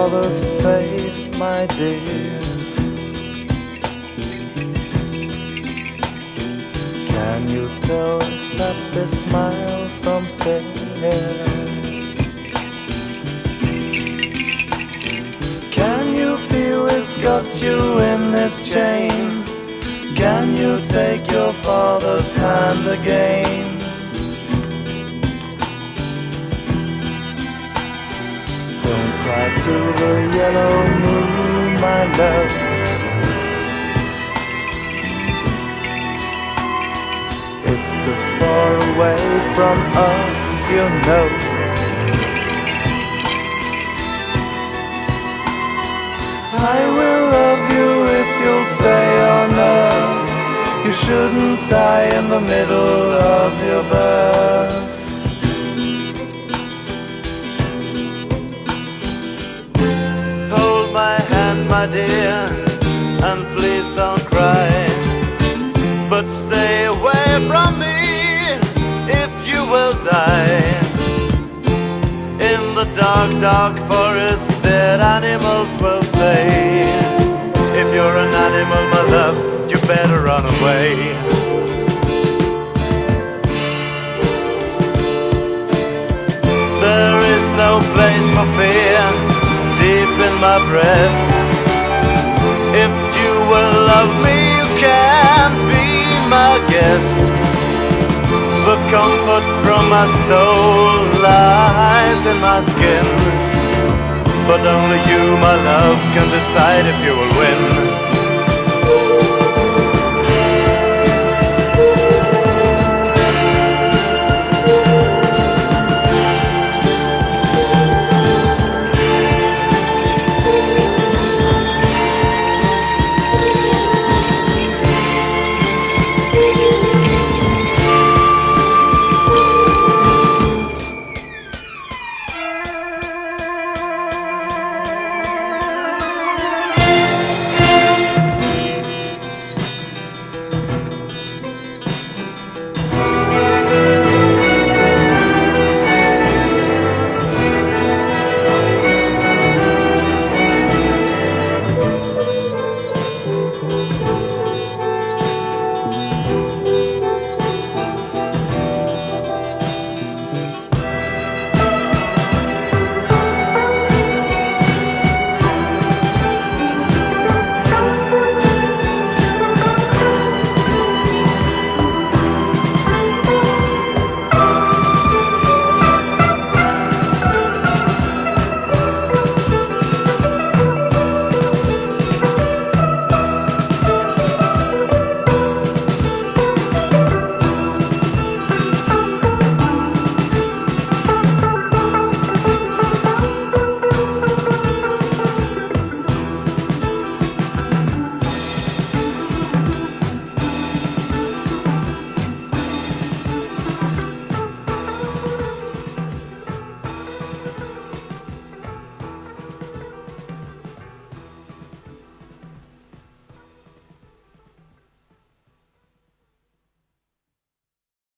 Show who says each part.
Speaker 1: father's face, my dear. Can you tell that the smile from fear? Can you feel he's got you in his chain? Can you take your father's hand again? Don't cry to the yellow moon, my love. It's the far away from us, you know. I will love you if you'll stay on earth. You shouldn't die in the middle of your birth. Hold my hand, my dear, and please don't cry. But stay away from me if you will die. In the dark, dark forest, dead animals will stay. If you're an animal, my love, you better run away. There is no place for fear deep in my breast. If you will love me, you can be my guest. The comfort from my soul lies in my skin. But only you, my love, can decide if you will win.